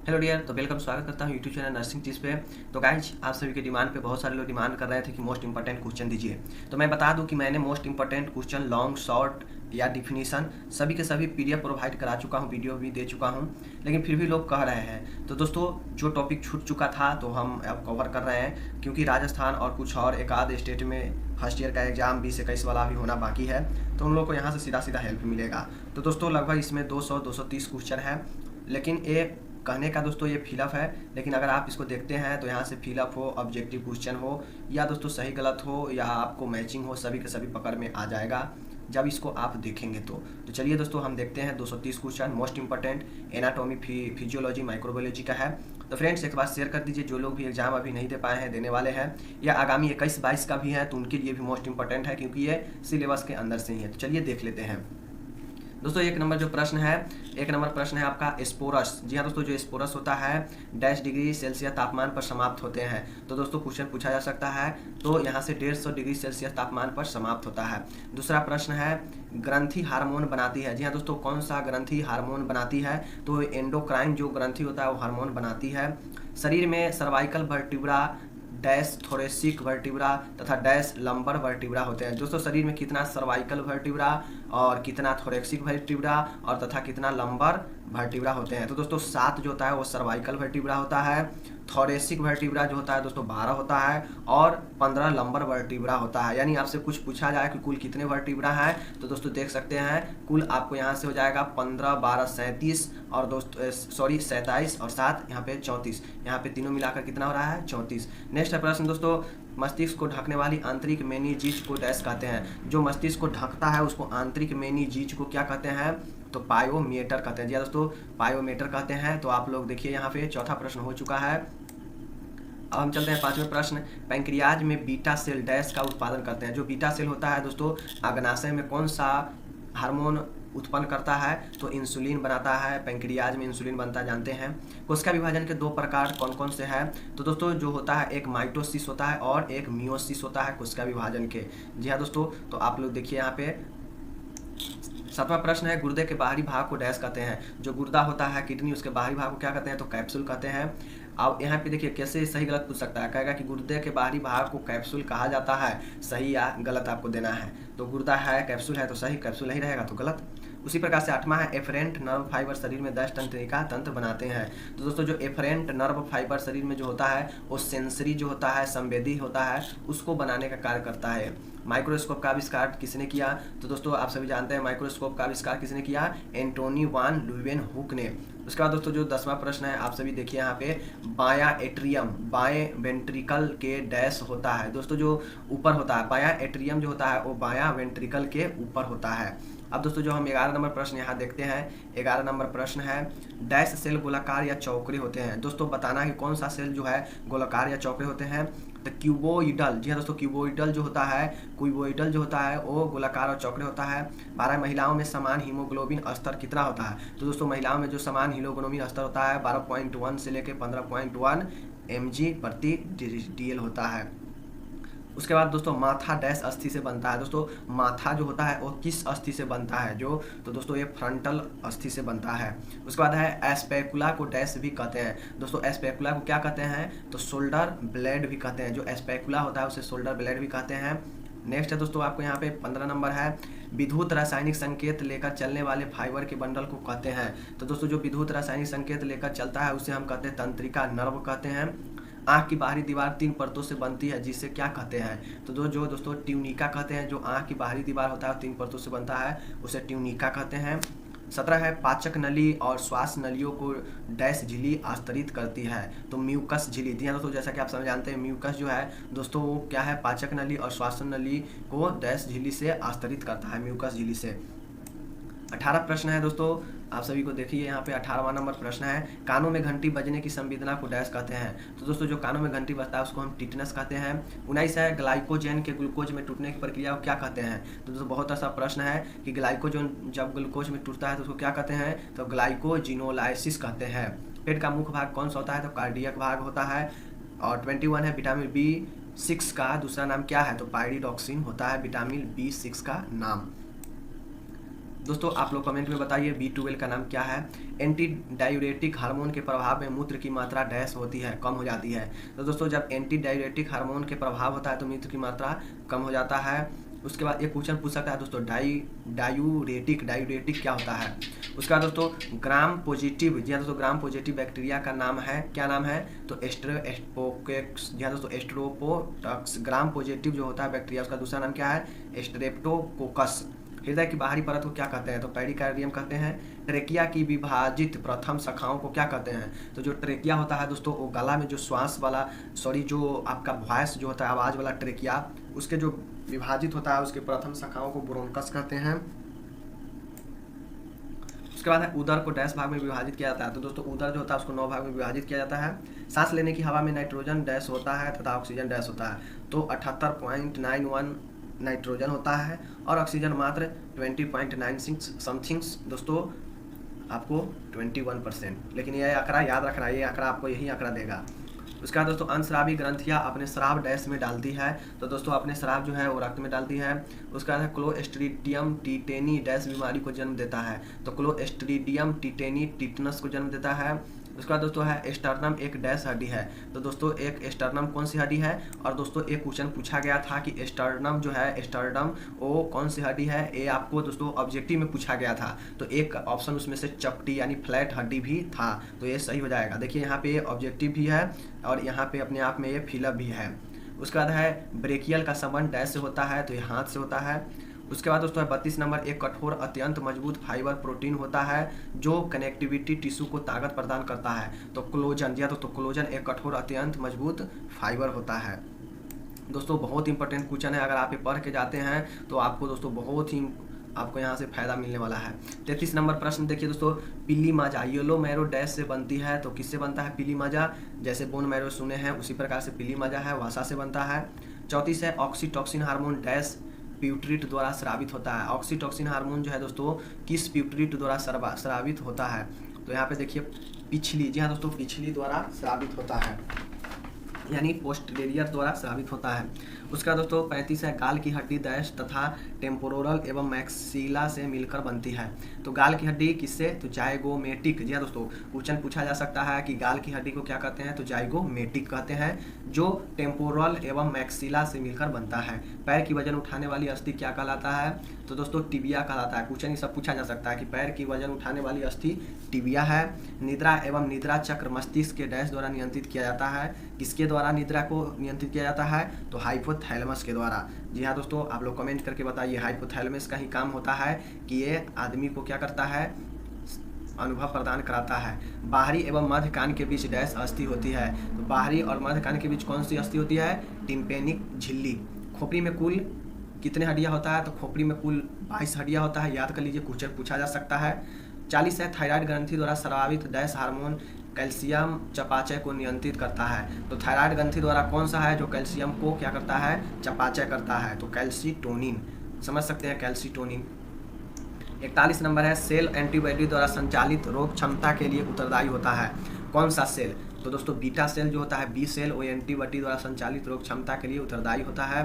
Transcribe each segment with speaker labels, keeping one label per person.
Speaker 1: Hello dear, तो welcome, स्वागत करता हूँ यूट्यूब चैनल नर्सिंग चीज़ पे। तो गाइज, आप सभी के डिमांड पे बहुत सारे लोग डिमांड कर रहे थे कि मोस्ट इंपॉर्टेंट क्वेश्चन दीजिए। तो मैं बता दूं कि मैंने most important question long short या डिफिनीशन सभी के सभी पीडीएफ प्रोवाइड करा चुका हूँ, वीडियो भी दे चुका हूँ, लेकिन फिर भी लोग कह रहे हैं। तो दोस्तों, जो टॉपिक छूट चुका था तो हम अब कवर कर रहे हैं, क्योंकि राजस्थान और कुछ और एक आध स्टेट में फर्स्ट ईयर का एग्जाम 20-21 वाला भी होना बाकी है, तो उन लोग को यहाँ से सीधा सीधा हेल्प मिलेगा। तो दोस्तों, लगभग इसमें 200-230 क्वेश्चन है, लेकिन ये कहने का दोस्तों ये फिलअप है, लेकिन अगर आप इसको देखते हैं तो यहाँ से फिलअप हो, ऑब्जेक्टिव क्वेश्चन हो, या दोस्तों सही गलत हो, या आपको मैचिंग हो, सभी के सभी पकड़ में आ जाएगा जब इसको आप देखेंगे। तो चलिए दोस्तों, हम देखते हैं 230 question most important anatomy, physiology, microbiology का है। तो फ्रेंड्स, एक बार शेयर कर दीजिए, जो लोग भी एग्जाम अभी नहीं दे पाए हैं, देने वाले हैं, या आगामी 21-22 का भी है, तो उनके लिए भी मोस्ट इंपॉर्टेंट है, क्योंकि ये सिलेबस के अंदर से ही है। तो चलिए देख लेते हैं दोस्तों। एक नंबर प्रश्न है आपका स्पोरस। जी हाँ दोस्तों, जो स्पोरस होता है डैश डिग्री सेल्सियस तापमान पर समाप्त होते हैं। तो दोस्तों क्वेश्चन पूछा जा सकता है, तो यहाँ से 150 डिग्री सेल्सियस तापमान पर समाप्त होता है। दूसरा प्रश्न है ग्रंथि हार्मोन बनाती है। जी हाँ दोस्तों, कौन सा ग्रंथि हार्मोन बनाती है? तो एंडोक्राइन जो ग्रंथि होता है वो हार्मोन बनाती है। शरीर में cervical vertebra, dash thoracic vertebra तथा डैश लंबर वर्टिब्रा होते हैं। दोस्तों, शरीर में कितना सर्वाइकल वर्टिब्रा और कितना थोरेसिक वर्टिब्रा और तथा कितना लंबर वर्टिब्रा होते हैं? तो दोस्तों 7 जो होता है वो सर्वाइकल वर्टिब्रा होता है, थोरेसिक वर्टिब्रा जो होता है दोस्तों 12 होता है, और 15 लंबर वर्टिब्रा होता है। यानी आपसे कुछ पूछा जाए कि कुल कितने वर्टिब्रा हैं, तो दोस्तों देख सकते हैं कुल आपको यहाँ से हो जाएगा 15, 12, 37, और दोस्तों 27 और 7 यहाँ पे 34, यहाँ पे तीनों मिलाकर कितना हो रहा है? 34। नेक्स्ट प्रश्न दोस्तों, मस्तिष्क को ढकने वाली आंतरिक मेनिजीज को डैश कहते हैं। जो मस्तिष्क को ढकता है उसको आंतरिक मेनिजीज को क्या कहते हैं? तो पायोमीटर कहते हैं। जी दोस्तों, पायोमीटर कहते हैं। तो आप लोग देखिए, यहाँ पे चौथा प्रश्न हो चुका है। अब हम चलते हैं पांचवें प्रश्न। पैंक्रियाज में बीटा सेल डैश का उत्पादन करते हैं। जो बीटा सेल होता है दोस्तों, अग्नाशय में कौन सा हार्मोन उत्पन्न करता है? तो इंसुलिन बनाता है। पैंक्रियाज में इंसुलिन बनता है, जानते हैं। कोशिका विभाजन के 2 प्रकार कौन कौन से हैं? तो दोस्तों जो होता है, एक माइटोसिस होता है और एक मियोसिस होता है कोशिका विभाजन के। जी हाँ दोस्तों, तो आप लोग देखिए यहाँ पे 7वां प्रश्न है गुर्दे के बाहरी भाग को डैश कहते हैं। जो गुर्दा होता है, किडनी, उसके बाहरी भाग को क्या कहते हैं? तो कैप्सूल कहते हैं। अब यहाँ पे देखिए कैसे सही गलत पूछ सकता है, कहेगा कि गुर्दे के बाहरी भाग को कैप्सूल कहा जाता है, सही या गलत आपको देना है। तो गुर्दा है, कैप्सूल है, तो सही, कैप्सूल नहीं रहेगा तो गलत। उसी प्रकार से 8वां है एफरेंट नर्व फाइबर शरीर में 10 तंत्रिका तंत्र बनाते हैं। तो दोस्तों जो एफरेंट नर्व फाइबर शरीर में जो होता है वो सेंसरी जो होता है, संवेदी होता है, उसको बनाने का कार्य करता है। माइक्रोस्कोप का आविष्कार किसने किया? तो दोस्तों आप सभी जानते हैं माइक्रोस्कोप का आविष्कार किसने किया? एंटोनी वान ल्यूवेनहुक ने। उसके बाद दोस्तों जो 10वां प्रश्न है, आप सभी देखिए यहाँ पे, बायां एट्रियम बाएं वेंट्रिकल के डैश होता है। दोस्तों जो ऊपर होता है, बायां एट्रियम जो होता है वो बायां वेंट्रिकल के ऊपर होता है। अब दोस्तों जो हम 11 नंबर प्रश्न यहाँ देखते हैं, 11 नंबर प्रश्न है डैश सेल गोलाकार या चौकरे होते हैं। दोस्तों बताना है कि कौन सा सेल जो है गोलाकार या चौकरे होते हैं? तो क्यूबोइडल। जी हाँ दोस्तों, क्यूबोइडल जो होता है वो गोलाकार और चौकरे होता है। 12 महिलाओं में समान हीमोग्लोबिन स्तर कितना होता है? तो दोस्तों महिलाओं में जो समान हीमोग्लोबिन स्तर होता है 12.1 से लेकर 15.1 mg प्रति DL होता है। उसके बाद दोस्तों माथा डैश अस्थि से बनता है। दोस्तों माथा जो होता है वो किस अस्थि से बनता है? जो तो दोस्तों ये फ्रंटल अस्थि से बनता है। उसके बाद है एस्पेकुला को डैश भी कहते हैं। दोस्तों एस्पेकुला को क्या कहते हैं? तो शोल्डर ब्लेड भी कहते हैं। जो एस्पेकुला होता है उसे शोल्डर ब्लेड भी कहते हैं। नेक्स्ट है दोस्तों आपको यहाँ पे 15 नंबर है विद्युत रासायनिक संकेत लेकर चलने वाले फाइबर के बंडल को कहते हैं। तो दोस्तों जो विद्युत रासायनिक संकेत लेकर चलता है उसे हम कहते हैं तंत्रिका नर्व कहते हैं। आँख की बाहरी दीवार 3 परतों से बनती है, जिसे क्या कहते हैं? तो जो दोस्तों ट्यूनिका कहते हैं। जो आँख की बाहरी दीवार होता है 3 परतों से बनता है, उसे ट्यूनिका कहते हैं। 17 है पाचक नली और श्वास नलियों को डैश झिल्ली आस्तरित करती है। तो म्यूकस झिल्ली। जी हाँ दोस्तों, जैसा कि आप समझ जानते हैं म्यूकस जो है दोस्तों वो क्या है? पाचक नली और श्वास नली को डैश झिल्ली से आस्तरित करता है, म्यूकस झिल्ली से। 18 प्रश्न है दोस्तों, आप सभी को देखिए यहाँ पे 18वां नंबर प्रश्न है कानों में घंटी बजने की संवेदना को डैश कहते हैं। तो दोस्तों जो कानों में घंटी बजता है उसको हम टिटनस कहते हैं। 19 है ग्लाइकोजन के ग्लूकोज में टूटने की प्रक्रिया को क्या कहते हैं? तो दोस्तों बहुत ऐसा प्रश्न है कि ग्लाइकोजन जब ग्लूकोज में टूटता है तो उसको क्या कहते हैं? तो ग्लाइकोजिनोलाइसिस कहते हैं। पेट का मुख्य भाग कौन सा होता है? तो कार्डियक भाग होता है। और 21 है विटामिन B6 का दूसरा नाम क्या है? तो पायरिडॉक्सिन होता है विटामिन B6 का नाम। दोस्तों आप लोग कमेंट में बताइए B12 का नाम क्या है। एंटी डायूरेटिक हार्मोन के प्रभाव में मूत्र की मात्रा डैश होती है, कम हो जाती है। तो दोस्तों जब एंटी डायूरेटिक हार्मोन के प्रभाव होता है तो मूत्र की मात्रा कम हो जाता है। उसके बाद एक क्वेश्चन पूछ सकता है दोस्तों डायूरेटिक क्या होता है। उसके बाद दोस्तों ग्राम पॉजिटिव, जी हाँ दोस्तों ग्राम पॉजिटिव बैक्टीरिया का नाम है, क्या नाम है तो एस्ट्रोपोकेक्स, जी हाँ दोस्तों एस्ट्रोपोटक्स। ग्राम पॉजिटिव जो होता है बैक्टीरिया उसका दूसरा नाम क्या है स्ट्रेप्टोकोकस। हृदय की बाहरी परत को क्या कहते हैं तो पेरिकार्डियम कहते हैं। ट्रेकिया की विभाजित प्रथम शाखाओं को क्या कहते हैं तो जो ट्रेकिया होता है दोस्तों वो गला में जो श्वास वाला जो आपका वॉइस जो होता है आवाज़ वाला ट्रेकिया, उसके जो विभाजित होता है उसके प्रथम शाखाओं को ब्रोंकस कहते हैं। उसके बाद है उदर को डैश भाग में विभाजित किया जाता है। तो दोस्तों उदर जो होता है उसको 9 भाग में विभाजित किया जाता है। सांस लेने की हवा में नाइट्रोजन डैश होता है तथा ऑक्सीजन डैश होता है। तो 78.91 नाइट्रोजन होता है और ऑक्सीजन मात्र 20.96 समथिंग्स दोस्तों आपको 21%। लेकिन ये आंकड़ा याद रखना, ये आंकड़ा आपको यही आंकड़ा देगा। उसके बाद दोस्तों अंतस्रावी ग्रंथियाँ अपने स्राव डैश में डालती है। तो दोस्तों अपने स्राव जो है वो रक्त में डालती है। उसके बाद है क्लोस्ट्रीडियम टीटेनी डैश बीमारी को जन्म देता है। तो क्लोस्ट्रीडियम टीटेनी टिटनस को जन्म देता है। उसके बाद दोस्तों है स्टर्नम एक डैश हड्डी है। तो दोस्तों एक स्टर्नम कौन सी हड्डी है। और दोस्तों एक क्वेश्चन पूछा गया था कि स्टर्नम जो है स्टर्नम वो कौन सी हड्डी है, ये आपको दोस्तों ऑब्जेक्टिव में पूछा गया था। तो एक ऑप्शन उसमें से चपटी यानी फ्लैट हड्डी भी था, तो ये सही हो जाएगा। देखिए यहाँ पे ऑब्जेक्टिव भी है और यहाँ पे अपने आप में ये फिलअप भी है। उसके बाद है ब्रेकियल का संबंध डैश से होता है तो ये हाथ से होता है। उसके बाद दोस्तों 32 नंबर एक कठोर अत्यंत मजबूत फाइबर प्रोटीन होता है जो कनेक्टिविटी टिश्यू को ताकत प्रदान करता है। तो कोलेजन, जी तो कोलेजन एक कठोर अत्यंत मजबूत फाइबर होता है। दोस्तों बहुत इंपॉर्टेंट क्वेश्चन है, अगर आप ये पढ़ के जाते हैं तो आपको दोस्तों बहुत ही आपको यहाँ से फायदा मिलने वाला है। 33 नंबर प्रश्न देखिए दोस्तों, पीली माजा येलो मैरो डैश से बनती है। तो किससे बनता है पीली माजा, जैसे बोन मैरो सुने हैं उसी प्रकार से पीली माजा है वसा से बनता है। 34 है ऑक्सीटॉक्सिन हार्मोन डैश प्यूटरिट द्वारा स्रावित होता है। ऑक्सीटॉक्सिन हार्मोन जो है दोस्तों किस प्यूटरिट द्वारा स्रावित होता है तो यहाँ पे देखिए पिछली, जी हाँ दोस्तों पिछली द्वारा स्रावित होता है यानी पोस्टीरियर द्वारा स्रावित होता है। उसका दोस्तों 35 है गाल की हड्डी डैश तथा टेम्पोरल एवं मैक्सिला से मिलकर बनती है। तो गाल की हड्डी किससे तो जाइगोमेटिक, जी हाँ दोस्तों क्वेश्चन पूछा जा सकता है कि गाल की हड्डी को क्या कहते हैं तो जाइगोमेटिक कहते हैं जो टेम्पोरल एवं मैक्सिला से मिलकर बनता है। पैर की वजन उठाने वाली अस्थि क्या कहलाता है तो दोस्तों टिबिया कहलाता है। क्वेश्चन ये सब पूछा जा सकता है कि पैर की वजन उठाने वाली अस्थि टिबिया है। निद्रा एवं निद्रा चक्र मस्तिष्क के डैश द्वारा नियंत्रित किया जाता है। किसके द्वारा निद्रा को नियंत्रित किया जाता है तो हाइपोथैलेमस के द्वारा। जी हाँ दोस्तों आप लोग कमेंट करके बताइए, हाइपोथैलेमस का ही काम होता है कि ये आदमी को क्या करता है अनुभव प्रदान कराता है। बाहरी एवं मध्य कान के बीच डैश अस्थि होती है। तो बाहरी और मध्य कान के बीच कौन सी अस्थि होती है टिम्पेनिक झिल्ली। खोपड़ी में कुल कितने हड्डियाँ होता है तो खोपड़ी में कुल 22 हड्डियाँ होता है, याद कर लीजिए क्वेश्चन पूछा जा सकता है। 40 है थायराइड ग्रंथि द्वारा स्रावित डैश हार्मोन कैल्शियम चयापचय को नियंत्रित करता है। तो थायराइड ग्रंथि द्वारा कौन सा है जो कैल्शियम को क्या करता है चयापचय करता है तो कैल्सीटोनिन, समझ सकते हैं कैल्सीटोनिन। 41 नंबर है सेल एंटीबॉडी द्वारा संचालित रोग क्षमता के लिए उत्तरदायी होता है। कौन सा सेल तो दोस्तों बीटा सेल जो होता है बी सेल वो एंटीबॉडी द्वारा संचालित रोग क्षमता के लिए उत्तरदायी होता है।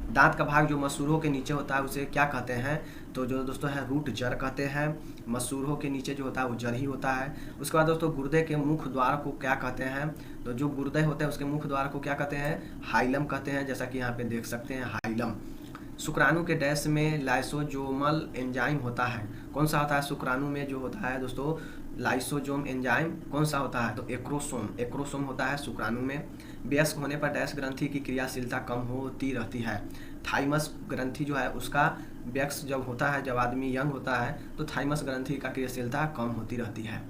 Speaker 1: दांत का भाग जो मसूरों के नीचे होता है उसे क्या कहते हैं तो जो दोस्तों है रूट जड़ कहते हैं। मसूरों के नीचे जो होता है वो जड़ ही होता है। उसके बाद दोस्तों गुर्दे के मुख द्वार को क्या कहते हैं तो जो गुर्दे होते हैं उसके मुख द्वार को क्या कहते हैं हाइलम कहते हैं, जैसा कि यहाँ पे देख सकते हैं हाइलम। शुक्राणु के डैश में लाइसोजोमल एंजाइम होता है। कौन सा होता है शुक्राणु में जो होता है दोस्तों लाइसोजोम एंजाइम कौन सा होता है तो एक्रोसोम होता है शुक्राणु में। वयस्क होने पर डैश ग्रंथि की क्रियाशीलता कम होती रहती है। थाइमस ग्रंथि जो है उसका वयस्क जब होता है जब आदमी यंग होता है तो थाइमस ग्रंथि का क्रियाशीलता कम होती रहती है।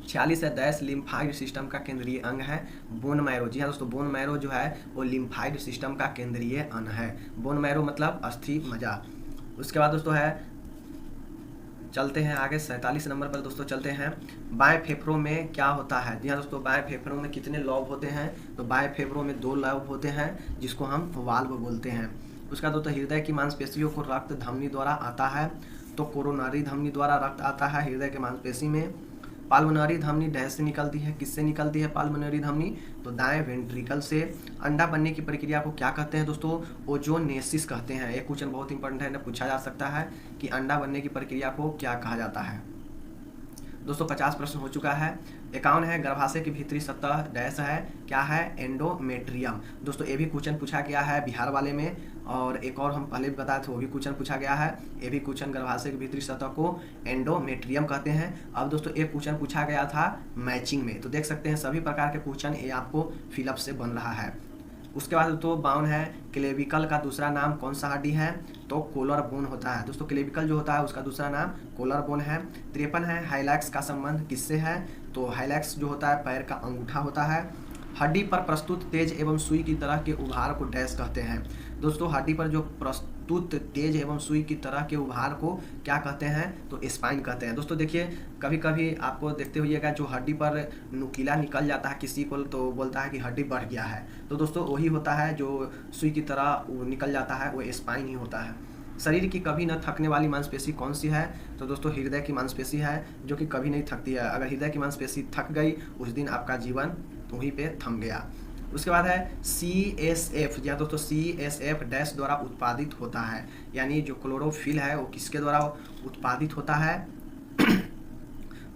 Speaker 1: 46 है डैश लिम्फाइड सिस्टम का केंद्रीय अंग है बोन मैरो। जी हाँ दोस्तों बोन मैरो जो है वो लिम्फाइड सिस्टम का केंद्रीय अंग है। बोन मैरो मतलब अस्थि मज्जा। उसके बाद दोस्तों है चलते हैं आगे 47 नंबर पर दोस्तों चलते हैं बाएं फेफड़ों में क्या होता है। जी हाँ दोस्तों बाएं फेफड़ों में कितने लॉब होते हैं तो बाएं फेफड़ों में 2 लॉब होते हैं जिसको हम वाल्व बोलते हैं। उसका दोस्तों हृदय की मांसपेशियों को रक्त धमनी द्वारा आता है तो कोरोनरी धमनी द्वारा रक्त आता है हृदय के मांसपेशी में। पाल्मोनरी धमनी डैश से निकलती है, किससे निकलती है पाल्मोनरी धमनी, तो दाएं वेंट्रिकल से। अंडा बनने की प्रक्रिया को क्या कहते हैं दोस्तों, ओजोनेसिस कहते हैं। एक क्वेश्चन बहुत इंपॉर्टेंट है, ना पूछा जा सकता है कि अंडा बनने की प्रक्रिया को क्या कहा जाता है। दोस्तों 50 प्रश्न हो चुका है। 51 है, गर्भाशय की भीतरी सतह डैश है, क्या है, एंडोमेट्रियम। दोस्तों ये भी क्वेश्चन पूछा गया है बिहार वाले में, और एक और हम पहले भी बताए थे वो भी क्वेश्चन पूछा गया है। ये भी क्वेश्चन गर्भाशय की भीतरी सतह को एंडोमेट्रियम कहते हैं। अब दोस्तों एक क्वेश्चन पूछा गया था मैचिंग में, तो देख सकते हैं सभी प्रकार के क्वेश्चन ये आपको फिलअप से बन रहा है। उसके बाद तो 52 है, क्लेविकल का दूसरा नाम कौन सा हड्डी है, तो कोलर बोन होता है। दोस्तों क्लेविकल जो होता है उसका दूसरा नाम कोलर बोन है। 53 है, हाइलैक्स का संबंध किससे है, तो हाइलैक्स जो होता है पैर का अंगूठा होता है। हड्डी पर प्रस्तुत तेज एवं सुई की तरह के उभार को डैश कहते हैं। दोस्तों हड्डी पर जो प्रस्तुत तेज एवं सुई की तरह के उभार को क्या कहते हैं, तो स्पाइन कहते हैं। दोस्तों देखिए कभी कभी आपको देखते हुइएगा जो हड्डी पर नुकीला निकल जाता है किसी को, तो बोलता है कि हड्डी बढ़ गया है, तो दोस्तों वही होता है जो सुई की तरह निकल जाता है, वो स्पाइन ही होता है। शरीर की कभी न थकने वाली मांसपेशी कौन सी है, तो दोस्तों हृदय की मांसपेशी है, जो कि कभी नहीं थकती है। अगर हृदय की मांसपेशी थक गई उस दिन आपका जीवन वहीं पे थम गया। उसके बाद है CSF, या दोस्तों CSF डैश द्वारा उत्पादित होता है, यानी जो क्लोरोफिल है वो किसके द्वारा उत्पादित होता है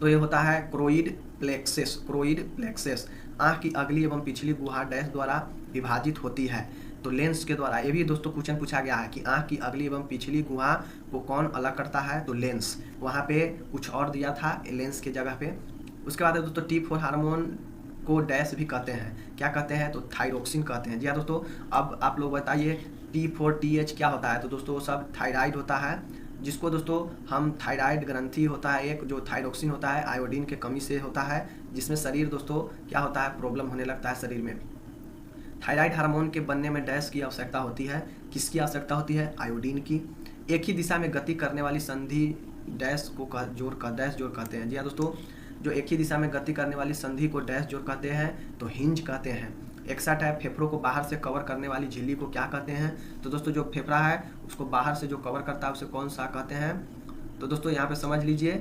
Speaker 1: तो ये होता है क्रोइड प्लेक्सेस। आँख की अगली एवं पिछली गुहा डैश द्वारा विभाजित होती है, तो लेंस के द्वारा। ये भी दोस्तों क्वेश्चन पूछा गया है कि आँख की अगली एवं पिछली गुहा को कौन अलग करता है, तो लेंस। वहाँ पे कुछ और दिया था लेंस के जगह पे। उसके बाद है दोस्तों T4 हार्मोन को डैश भी कहते हैं, क्या कहते हैं, तो थायरोक्सिन कहते हैं। जी हाँ दोस्तों, अब आप लोग बताइए T4TH क्या होता है, तो दोस्तों वो सब थायराइड होता है, जिसको दोस्तों हम थायराइड ग्रंथि होता है एक, जो थायरोक्सिन होता है आयोडीन के कमी से होता है, जिसमें शरीर दोस्तों क्या होता है, प्रॉब्लम होने लगता है शरीर में। थायराइड हार्मोन के बनने में डैश की आवश्यकता होती है, किसकी आवश्यकता होती है, आयोडीन की। एक ही दिशा में गति करने वाली संधि डैश को जोड़ कहते हैं। जी हाँ दोस्तों, जो एक ही दिशा में गति करने वाली संधि को डैश जोड़ कहते हैं, तो हिंज कहते हैं। 61 है, फेफड़ों को बाहर से कवर करने वाली झिल्ली को क्या कहते हैं, तो दोस्तों जो फेफड़ा है उसको बाहर से जो कवर करता है उसे कौन सा कहते हैं, तो दोस्तों यहाँ पे समझ लीजिए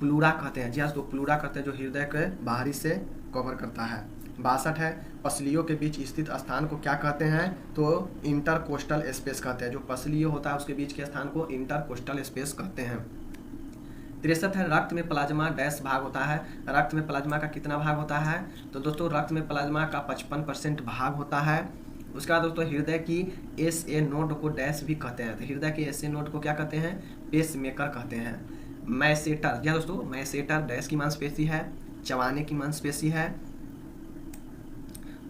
Speaker 1: प्लूरा कहते हैं। जी हाँ दोस्तों, प्लूरा कहते हैं जो हृदय के बाहरी से कवर करता है। 62 है, पसलियों के बीच स्थित स्थान को क्या कहते हैं, तो इंटरकोस्टल स्पेस कहते हैं। जो पसलियों होता है उसके बीच के स्थान को इंटरकोस्टल स्पेस कहते हैं। 63 है, रक्त में प्लाज्मा डैश भाग होता है। रक्त में प्लाज्मा का कितना भाग होता है, तो दोस्तों रक्त में प्लाज्मा का 55% भाग होता है। उसके बाद दोस्तों हृदय की SA नोड को डैश भी कहते हैं, तो हृदय के SA नोड को क्या कहते हैं, पेस मेकर कहते हैं। मैसेटर, क्या दोस्तों, मैसेटर डैश की मांसपेशी है, चबाने की मांसपेशी है।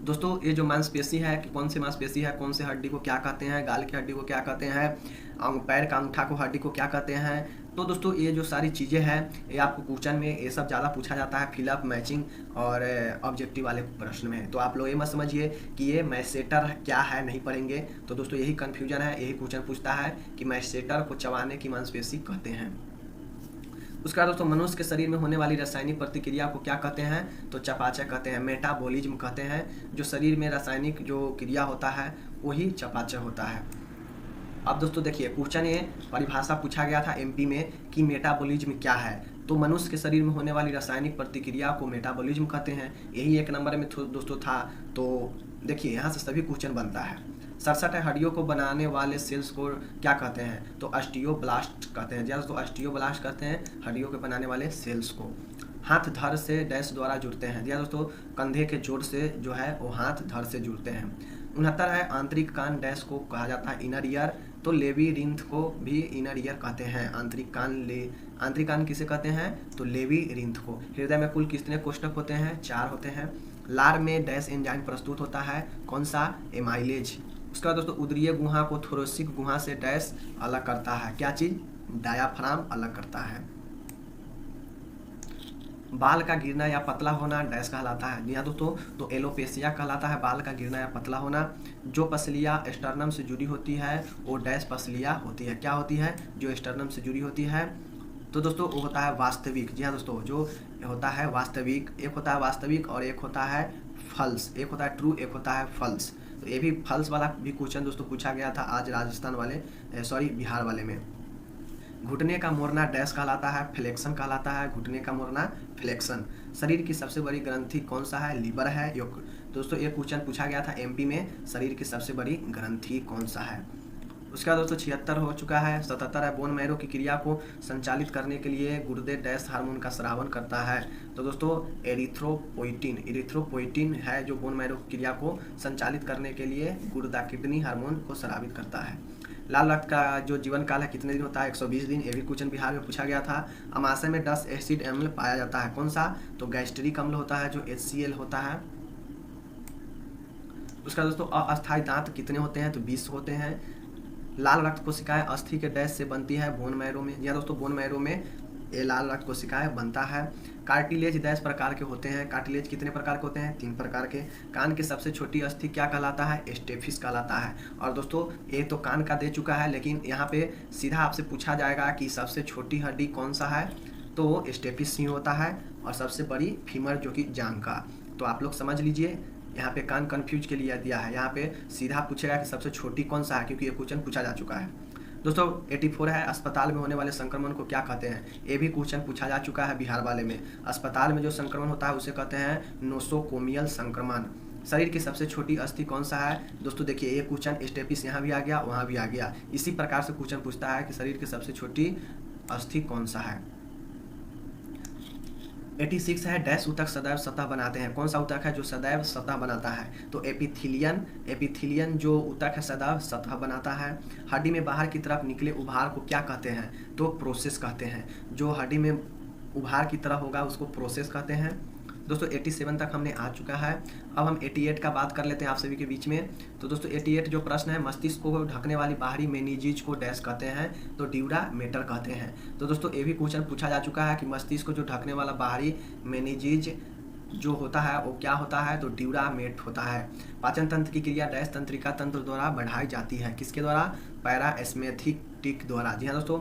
Speaker 1: दोस्तों ये जो मांसपेशी है कि कौन सी मांसपेशी है, कौन से हड्डी को क्या कहते हैं, गाल की हड्डी को क्या कहते हैं, पैर का अंगूठा को हड्डी को क्या कहते हैं। तो दोस्तों ये जो सारी चीज़ें हैं ये आपको क्वेश्चन में ये सब ज़्यादा पूछा जाता है फिलअप, मैचिंग और ऑब्जेक्टिव वाले प्रश्न में। तो आप लोग ये मत समझिए कि ये मैसेटर क्या है, नहीं पढ़ेंगे, तो दोस्तों यही कन्फ्यूजन है। यही क्वेश्चन पूछता है कि मैसेटर को चबाने की मांसपेशी कहते हैं। उसके बाद दोस्तों मनुष्य के शरीर में होने वाली रासायनिक प्रतिक्रिया को क्या कहते हैं, तो चयापचय कहते हैं, मेटाबॉलिज्म कहते हैं। जो शरीर में रासायनिक जो क्रिया होता है वही चयापचय होता है। अब दोस्तों देखिए क्वेश्चन ये परिभाषा पूछा गया था MP में कि मेटाबॉलिज्म क्या है, तो मनुष्य के शरीर में होने वाली रासायनिक प्रतिक्रिया को मेटाबॉलिज्म कहते हैं। यही 1 नंबर में दोस्तों था। तो देखिए यहाँ से सभी क्वेश्चन बनता है। 67 है, हड्डियों को बनाने वाले सेल्स को क्या कहते हैं, तो ऑस्टियोब्लास्ट कहते हैं। दोस्तों ऑस्टियोब्लास्ट कहते हैं हड्डियों के बनाने वाले सेल्स को। हाथ धड़ से डैश द्वारा जुड़ते हैं। दोस्तों कंधे के जोड़ से जो है वो हाथ धड़ से जुड़ते हैं। 69 है, आंतरिक कान डैश को कहा जाता है इनर ईयर, तो लेबीरिंथ को भी इनर ईयर कहते हैं। आंतरिक कान किसे कहते हैं, तो लेबीरिंथ को। हृदय में कुल कितने कोष्ठक होते हैं, 4 होते हैं। लार में डैश एंजाइम प्रस्तुत होता है, कौन सा, एमाइलेज। उसके बाद दोस्तों उदरीय गुहा को थोरेसिक गुहा से डैश अलग करता है, क्या चीज, डायाफ्राम अलग करता है। बाल का गिरना या पतला होना डैश कहलाता है। जी हाँ दोस्तों, तो एलोपेशिया कहलाता है बाल का गिरना या पतला होना। जो पसलियाँ स्टर्नम से जुड़ी होती है वो डैश पसलियाँ होती है, क्या होती है, जो स्टर्नम से जुड़ी होती है, तो दोस्तों वो होता है वास्तविक। जी हाँ दोस्तों, जो होता है वास्तविक, एक होता है वास्तविक और एक होता है फल्स, एक होता है ट्रू, एक होता है फल्स। तो ये भी फल्स वाला भी क्वेश्चन दोस्तों पूछा गया था आज राजस्थान वाले बिहार वाले में। घुटने का मोड़ना डैश कहलाता है, फ्लेक्शन कहलाता है, घुटने का मोड़ना फ्लेक्शन। शरीर की सबसे बड़ी ग्रंथि कौन सा है? लीवर है। दोस्तों एक क्वेश्चन पूछा गया था एमपी में, शरीर की सबसे बड़ी ग्रंथि कौन सा है। उसका दोस्तों 76 हो चुका है। 77 है, बोन मैरो की क्रिया को संचालित करने के लिए गुर्दे डैश हार्मोन का स्रावन करता है। तो दोस्तों एरिथ्रोपोइटिन है जो बोन मैरो की क्रिया को संचालित करने के लिए गुर्दा किडनी हार्मोन को स्रावित करता है। लाल रक्त का जो जीवन काल है कितने दिन होता है? 120 दिन। ये भी क्वेश्चन बिहार में पूछा गया था। अमाशय में 10 एसिड अम्ल पाया जाता है, कौन सा? तो गैस्ट्रिक अम्ल होता है जो HCl होता है। उसका दोस्तों अस्थायी दांत कितने होते हैं? तो 20 होते हैं। लाल रक्त कोशिकाएं अस्थि के डैश से बनती है? बोन मैरो में। या दोस्तों बोन मैरो में ये लाल रक्त कोशिकाएं बनता है। कार्टिलेज 10 प्रकार के होते हैं। कार्टिलेज कितने प्रकार के होते हैं? 3 प्रकार के। कान की सबसे छोटी अस्थि क्या कहलाता है? स्टेफिस कहलाता है। और दोस्तों ये तो कान का दे चुका है, लेकिन यहाँ पे सीधा आपसे पूछा जाएगा कि सबसे छोटी हड्डी कौन सा है? तो स्टेफिस ही होता है। और सबसे बड़ी फीमर जो कि जांघ का। तो आप लोग समझ लीजिए, यहाँ पे कान कंफ्यूज के लिए दिया है, यहाँ पे सीधा पूछेगा कि सबसे छोटी कौन सा है, क्योंकि ये क्वेश्चन पूछा जा चुका है। दोस्तों 84 है, अस्पताल में होने वाले संक्रमण को क्या कहते हैं? ये भी क्वेश्चन पूछा जा चुका है बिहार वाले में। अस्पताल में जो संक्रमण होता है उसे कहते हैं नोसोकोमियल संक्रमण। शरीर की सबसे छोटी अस्थि कौन सा है? दोस्तों देखिए ये क्वेश्चन स्टेपिस यहाँ भी आ गया, वहाँ भी आ गया। इसी प्रकार से क्वेश्चन पूछता है कि शरीर की सबसे छोटी अस्थि कौन सा है। 86 है, डैश ऊतक सदैव सतह बनाते हैं, कौन सा ऊतक है जो सदैव सतह बनाता है? तो एपिथेलियन जो ऊतक है सदैव सतह बनाता है। हड्डी में बाहर की तरफ निकले उभार को क्या कहते हैं? तो प्रोसेस कहते हैं। जो हड्डी में उभार की तरह होगा उसको प्रोसेस कहते हैं। दोस्तों 87 तक हमने आ चुका है। अब हम 88 का बात कर लेते हैं आप सभी के बीच में। तो दोस्तों 88 जो प्रश्न है, मस्तिष्क को ढकने वाली बाहरी मेनिजीज को डैश कहते हैं? तो ड्यूरा मेटर कहते हैं। तो दोस्तों ये भी क्वेश्चन पूछा जा चुका है कि मस्तिष्क को जो ढकने वाला बाहरी मेनिजीज जो होता है वो क्या होता है? तो ड्यूरामेट होता है। पाचन तंत्र की क्रिया डैश तंत्रिका तंत्र द्वारा बढ़ाई जाती है, किसके द्वारा? पैराएस्मेटिक द्वारा। जी हाँ दोस्तों।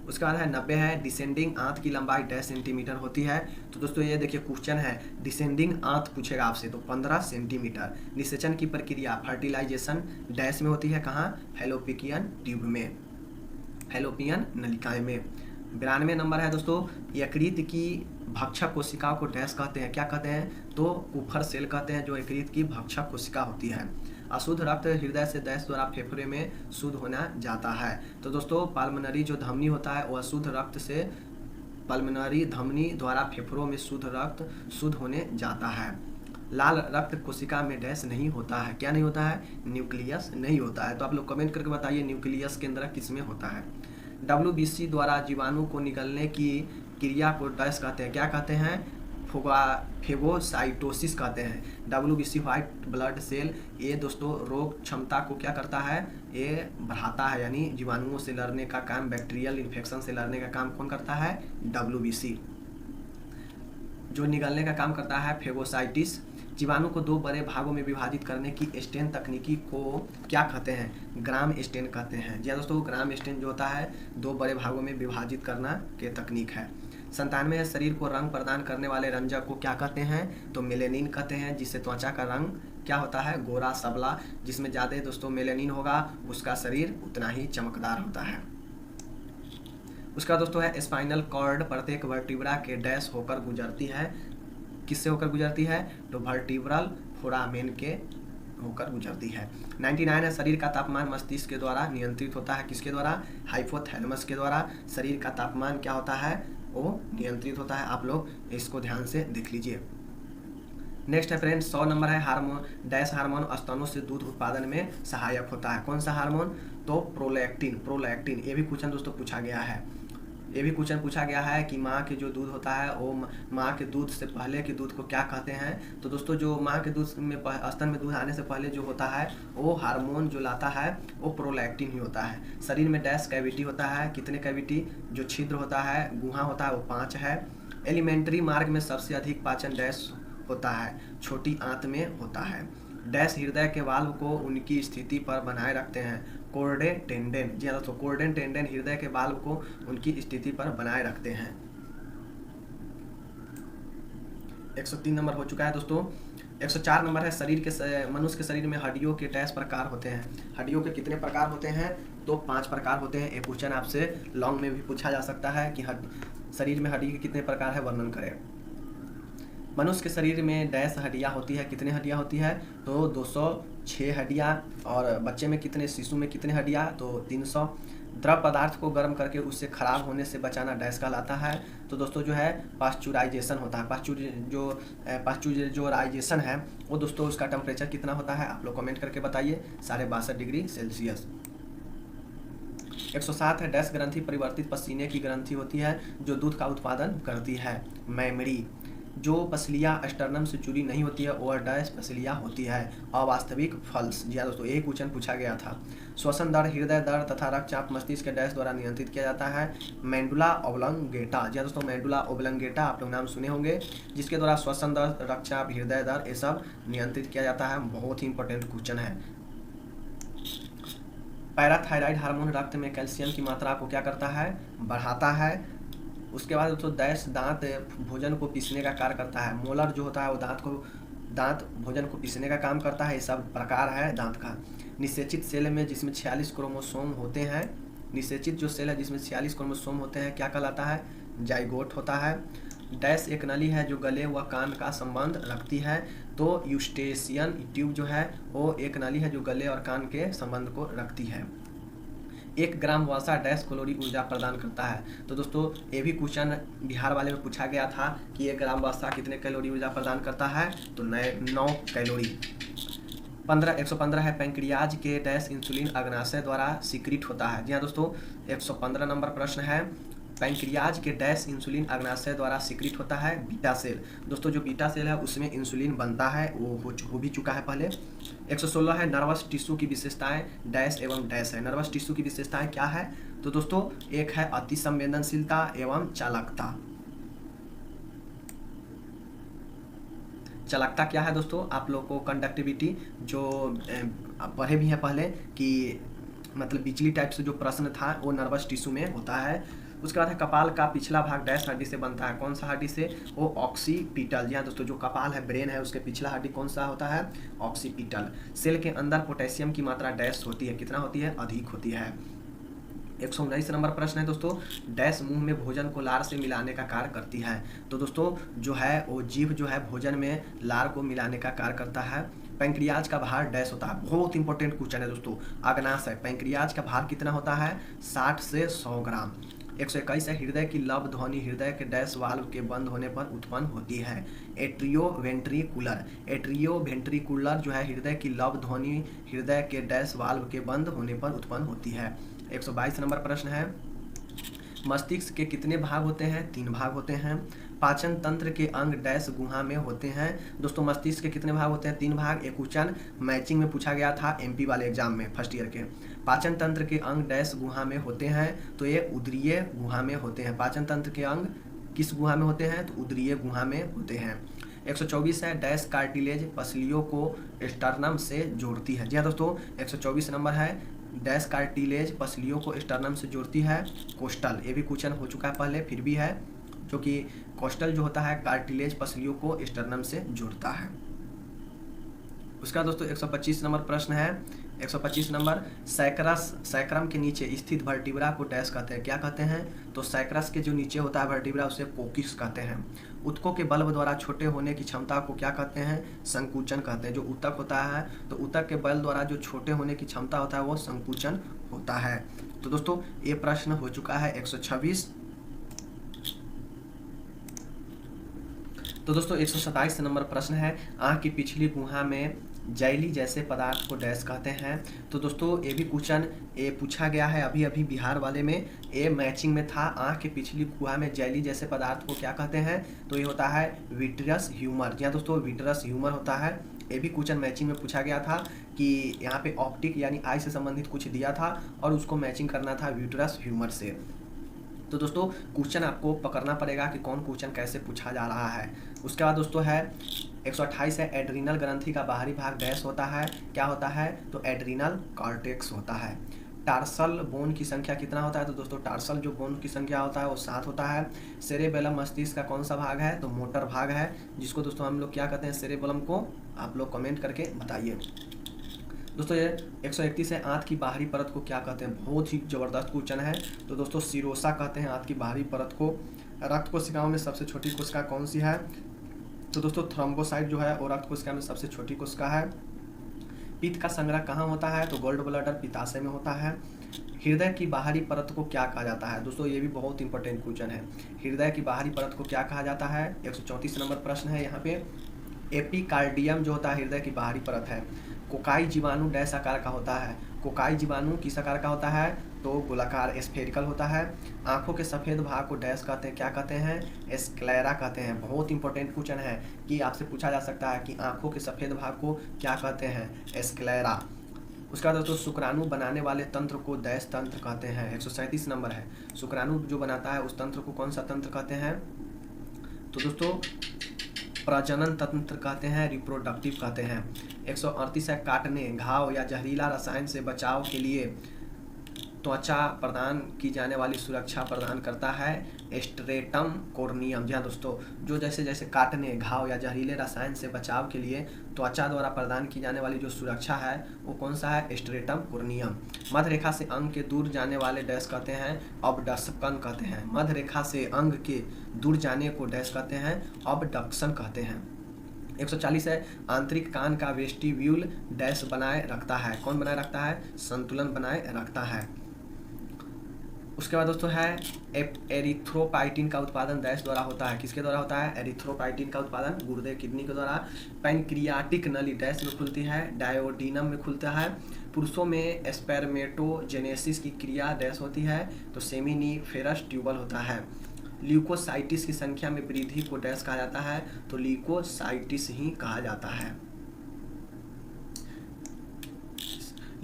Speaker 1: उसके बाद है 90 है, डिसेंडिंग आंत की लंबाई डैश सेंटीमीटर होती है? तो दोस्तों ये देखिए क्वेश्चन है, डिसेंडिंग आंत पूछेगा आपसे, तो 15 सेंटीमीटर। निषेचन की प्रक्रिया फर्टिलाइजेशन डैश में होती है, कहाँ? फैलोपियन ट्यूब में, फैलोपियन नलिकाएं में। 92 नंबर है दोस्तों, यकृत की भक्षक कोशिकाओं को डैश कहते हैं? क्या कहते हैं? तो कुफर सेल कहते हैं, जो यकृत की भक्षक कोशिका होती है। अशुद्ध रक्त हृदय से डैश द्वारा फेफड़े में शुद्ध होना जाता है? तो दोस्तों पल्मोनरी जो धमनी होता है वो अशुद्ध रक्त से पल्मोनरी धमनी द्वारा फेफड़ों में शुद्ध रक्त शुद्ध होने जाता है। लाल रक्त कोशिका में डैश नहीं होता है? क्या नहीं होता है? न्यूक्लियस नहीं होता है। तो आप लोग कमेंट करके बताइए न्यूक्लियस केंद्र किसमें होता है। WBC द्वारा जीवाणु को निगलने की क्रिया को डैश कहते हैं? क्या कहते हैं? फेगोसाइटोसिस कहते हैं। WBC व्हाइट ब्लड सेल ये दोस्तों रोग क्षमता को क्या करता है? ये बढ़ाता है, यानी जीवाणुओं से लड़ने का काम, बैक्टीरियल इन्फेक्शन से लड़ने का काम कौन करता है? WBC। जो निगलने का काम करता है फेगोसाइटिस। जीवाणु को 2 बड़े भागों में विभाजित करने की स्टेन तकनीकी को क्या कहते हैं? ग्राम स्टेन कहते हैं। जी दोस्तों ग्राम स्टेन जो होता है 2 बड़े भागों में विभाजित करना के तकनीक है। 97 है, शरीर को रंग प्रदान करने वाले रंजक को क्या कहते हैं? तो मेलेनिन कहते हैं, जिससे त्वचा का रंग क्या होता है? गोरा सबला। जिसमें ज़्यादा दोस्तों मेलेनिन होगा उसका शरीर उतना ही चमकदार होता है। उसका दोस्तों है स्पाइनल कॉर्ड प्रत्येक वर्टिब्रा के डैश होकर गुजरती है? किससे होकर गुजरती है? तो वर्टिब्रल फोरामेन के होकर गुजरती है। 99 है, शरीर का तापमान मस्तिष्क के द्वारा नियंत्रित होता है? किसके द्वारा? हाइपोथैलेमस के द्वारा शरीर का तापमान क्या होता है? वो नियंत्रित होता है। आप लोग इसको ध्यान से देख लीजिए। नेक्स्ट है फ्रेंड्स 100 नंबर है, हार्मोन डैश हार्मोन स्तनों से दूध उत्पादन में सहायक होता है? कौन सा हार्मोन? तो प्रोलैक्टिन। ये भी क्वेश्चन दोस्तों पूछा गया है। ये भी क्वेश्चन पूछा गया है कि माँ के जो दूध होता है वो माँ के दूध से पहले के दूध को क्या कहते हैं? तो दोस्तों जो माँ के दूध में स्तन में दूध आने से पहले जो होता है वो हार्मोन जो लाता है वो प्रोलैक्टिन ही होता है। शरीर में डैश कैविटी होता है? कितने कैविटी? जो छिद्र होता है, गुहा होता है, वो 5 है। एलिमेंट्री मार्ग में सबसे अधिक पाचन डैश होता है? छोटी आंत में होता है। डैश हृदय के वाल्व को उनकी स्थिति पर बनाए रखते हैं? कोर्डे टेंडेन। जी हाँ दोस्तों कोर्डे टेंडेन हृदय के वाल्व को उनकी स्थिति पर बनाए रखते हैं। 103 नंबर हो चुका है दोस्तों। 104 नंबर है मनुष्य के शरीर में हड्डियों के डैश प्रकार होते हैं। हड्डियों के कितने प्रकार होते हैं? तो 5 प्रकार होते हैं। एक क्वेश्चन आपसे लॉन्ग में भी पूछा जा सकता है कि शरीर में हड्डी के कितने प्रकार है, वर्णन करें। मनुष्य के शरीर में डैश हड्डियाँ होती है। कितने हड्डियाँ होती है? तो 206 हड्डियाँ। और बच्चे में कितने, शिशु में कितने हड्डियाँ? तो 300। द्रव पदार्थ को गर्म करके उससे खराब होने से बचाना डैश कहलाता है। तो दोस्तों जो है पास्चुराइजेशन होता है। पास्चुराइजेशन है वो दोस्तों, उसका टेम्परेचर कितना होता है आप लोग कमेंट करके बताइए। 62.5 डिग्री सेल्सियस। 107 है डैश ग्रंथि परिवर्तित पसीने की ग्रंथि होती है जो दूध का उत्पादन करती है। मेमरी। जो पसलियाँ स्टर्नम से जुड़ी नहीं होती है और डैश पसलियाँ होती है। अवास्तविक फल्स। जी हाँ दोस्तों, एक क्वेश्चन पूछा गया था। श्वसन दर, हृदय दर तथा रक्तचाप मस्तिष्क के डैश द्वारा नियंत्रित किया जाता है। मेंडुला ओब्लंगेटा। जी हाँ दोस्तों, मेंडुला ओब्लंगेटा आप लोग नाम सुने होंगे, जिसके द्वारा श्वसन दर, रक्तचाप, हृदय दर ये सब नियंत्रित किया जाता है। बहुत ही इंपॉर्टेंट क्वेश्चन है। पैराथायराइड हार्मोन रक्त में कैल्शियम की मात्रा को क्या करता है? बढ़ाता है। उसके बाद दोस्तों डैश दांत भोजन को पीसने का कार्य करता है। मोलर जो होता है वो दांत भोजन को पीसने का काम करता है। ये सब प्रकार है दांत का। निषेचित सेल में जिसमें 46 क्रोमोसोम होते हैं, निषेचित जो सेल है जिसमें 46 क्रोमोसोम होते हैं क्या कहलाता है? जाइगोट होता है। डैश एक नली है जो गले व कान का संबंध रखती है। तो यूस्टेशियन ट्यूब जो है वो एक नली है जो गले और कान के संबंध को रखती है। 1 ग्राम वसा डैश कैलोरी ऊर्जा प्रदान करता है। तो दोस्तों ये भी क्वेश्चन बिहार वाले में पूछा गया था कि 1 ग्राम वसा कितने कैलोरी ऊर्जा प्रदान करता है? तो 9 कैलोरी। 115 है पैंक्रियाज के डैश इंसुलिन अग्नाशय द्वारा सिक्रिट होता है। जी हाँ दोस्तों, 115 नंबर प्रश्न है। पैंक्रियाज के डैश इंसुलिन अग्नाशय द्वारा सिक्रिट होता है। Beta cell. दोस्तों जो बीटा सेल है उसमें इंसुलिन बनता है, वो हो भी चुका है पहले। 116 है नर्वस टिश्यू की विशेषताएं डैश एवं डैश है। नर्वस टिश्यू की विशेषताएं क्या है? तो दोस्तों एक है अति संवेदनशीलता एवं चालकता। चालकता क्या है दोस्तों? आप लोग को कंडक्टिविटी जो पढ़े भी हैं पहले कि मतलब बिजली टाइप से जो प्रश्न था वो नर्वस टिश्यू में होता है। उसके बाद है कपाल का पिछला भाग डैश हड्डी से बनता है। कौन सा हड्डी से? वो ऑक्सीपिटल। जी हाँ दोस्तों, जो कपाल है ब्रेन है उसके पिछला हड्डी कौन सा होता है? ऑक्सीपिटल। सेल के अंदर पोटेशियम की मात्रा डैश होती है। कितना होती है? अधिक होती है। 119 नंबर प्रश्न है दोस्तों, डैश मुंह में भोजन को लार से मिलाने का कार्य करती है। तो दोस्तों जो है वो जीभ जो है भोजन में लार को मिलाने का कार्य करता है। पैंक्रियाज का भार डैश होता है। बहुत इंपॉर्टेंट क्वेश्चन है दोस्तों, अग्नाशय। पैंक्रियाज का भार कितना होता है? 60 से 100 ग्राम। 121 है हृदय की लव ध्वनि हृदय के डैश वाल्व के बंद होने पर उत्पन्न होती है। एट्रियोवेंट्रिकुलर। एट्रियोवेंट्रिकुलर जो है हृदय की लव ध्वनि हृदय के डैश वाल्व के बंद होने पर उत्पन्न होती है। 122 नंबर प्रश्न है, मस्तिष्क के कितने भाग होते हैं? 3 भाग होते हैं। पाचन तंत्र के अंग डैश गुहा में होते हैं। दोस्तों मस्तिष्क के कितने भाग होते हैं? 3 भाग। एक क्वेश्चन मैचिंग में पूछा गया था एमपी वाले एग्जाम में फर्स्ट ईयर के। पाचन तंत्र के अंग डैश गुहा में होते हैं, तो ये उदरीय गुहा में होते हैं। पाचन तंत्र के अंग किस गुहा में होते हैं? तो उदरीय गुहा में होते हैं। 124 है डैश कार्टिलेज पसलियों को स्टर्नम से जोड़ती है। जी हाँ दोस्तों, 124 नंबर है डैश कार्टिलेज पसलियों को स्टर्नम से जोड़ती है। कोस्टल। ये भी क्वेश्चन हो चुका है पहले, फिर भी है, जो कि कोस्टल जो होता है कार्टिलेज पसलियों को स्टर्नम से जोड़ता है। उसका दोस्तों 125 नंबर प्रश्न है। 125 नंबर, सैक्रम के नीचे स्थित वर्टिब्रा को डैश कहते हैं। क्या कहते हैं? तो सैक्रस के जो नीचे होता है वर्टिब्रा उसे कोकिस कहते हैं। ऊतकों के बल्ब द्वारा छोटे होने की क्षमता को क्या कहते हैं? संकुचन कहते हैं। जो ऊतक होता है तो ऊतक के बल द्वारा जो छोटे होने की क्षमता होता है वो संकुचन होता है। तो दोस्तों ये प्रश्न हो चुका है 126। तो दोस्तों 127 नंबर प्रश्न है, आँख की पिछली गुहा में जैली जैसे पदार्थ को डैश कहते हैं। तो दोस्तों ये भी क्वेश्चन ये पूछा गया है अभी अभी बिहार वाले में, ये मैचिंग में था। आँख की पिछली गुहा में जैली जैसे पदार्थ को क्या कहते हैं? तो ये होता है विट्रस ह्यूमर। जी हाँ दोस्तों, विट्रस ह्यूमर होता है। ये भी क्वेश्चन मैचिंग में पूछा गया था कि यहाँ पे ऑप्टिक यानी आई से संबंधित कुछ दिया था और उसको मैचिंग करना था विट्रस ह्यूमर से। तो दोस्तों क्वेश्चन आपको पकड़ना पड़ेगा कि कौन क्वेश्चन कैसे पूछा जा रहा है। उसके बाद दोस्तों है 128 है एड्रीनल ग्रंथि का बाहरी भाग डैश होता है। क्या होता है? तो एड्रीनल कॉर्टेक्स होता है। टार्सल बोन की संख्या कितना होता है? तो दोस्तों टार्सल जो बोन की संख्या होता है वो 7 होता है। सेरेबेलम मस्तिष्क का कौन सा भाग है? तो मोटर भाग है, जिसको दोस्तों हम लोग क्या कहते हैं? सेरेबेलम को आप लोग कमेंट करके बताइए। दोस्तों ये 131 है, आंत की बाहरी परत को क्या कहते हैं? बहुत ही जबरदस्त क्वेश्चन है। तो दोस्तों सिरोसा कहते हैं आंत की बाहरी परत को। रक्त कोशिकाओं में सबसे छोटी कोशिका कौन सी है? तो दोस्तों थ्रोम्बोसाइट जो है वो रक्त कोशिका में सबसे छोटी कोशिका है। पित्त का संग्रह कहाँ होता है? तो गोल्ड ब्लैडर पित्ताशय में होता है। हृदय की बाहरी परत को क्या कहा जाता है? दोस्तों ये भी बहुत इंपॉर्टेंट क्वेश्चन है। हृदय की बाहरी परत को क्या कहा जाता है? 134 नंबर प्रश्न है यहाँ पे। एपिकार्डियम जो होता है हृदय की बाहरी परत है। कोकाई जीवाणु डैश आकार का होता है? कोकाई जीवाणु किस आकार का होता है? तो गोलाकार स्फेरिकल होता है। आंखों के सफ़ेद भाग को डैश कहते हैं, क्या कहते हैं? स्क्लेरा कहते हैं। बहुत इंपॉर्टेंट क्वेश्चन है कि आपसे पूछा जा सकता है कि आंखों के सफ़ेद भाग को क्या कहते हैं? स्क्लेरा। उसका दोस्तों शुक्राणु बनाने वाले तंत्र को डैश तंत्र कहते हैं। 137 नंबर है। शुक्राणु जो बनाता है उस तंत्र को कौन सा तंत्र कहते हैं? तो दोस्तों प्रजनन तंत्र कहते हैं, रिप्रोडक्टिव कहते हैं। 138 है, काटने, घाव या जहरीला रसायन से बचाव के लिए त्वचा प्रदान की जाने वाली सुरक्षा प्रदान करता है स्ट्रेटम कोर्नियम। जी हाँ दोस्तों, जो जैसे जैसे काटने, घाव या जहरीले रसायन से बचाव के लिए त्वचा द्वारा प्रदान की जाने वाली जो सुरक्षा है वो कौन सा है? Stratum corneum. मध्य रेखा से अंग के दूर जाने वाले डैश कहते हैं? अबडक्शन कहते हैं। मध्य रेखा से अंग के दूर जाने को डैश कहते हैं? अबडक्शन कहते हैं। 140 है, आंतरिक कान का वेस्टिब्यूल डैश बनाए रखता है? कौन बनाए रखता है? संतुलन बनाए रखता है। उसके बाद दोस्तों है एरिथ्रोपाइटिन का उत्पादन डैश द्वारा होता है? किसके द्वारा होता है? एरिथ्रोपाइटिन का उत्पादन गुर्दे किडनी के द्वारा। पैनक्रियाटिक नली डैश में खुलती है? डायोडिनम में खुलता है। पुरुषों में स्पर्मेटोजेनेसिस की क्रिया डैश होती है? तो सेमिनिफेरस ट्यूबल होता है। ल्यूकोसाइटिस की संख्या में वृद्धि को डैश कहा जाता है? तो ल्यूकोसाइटिस ही कहा जाता है।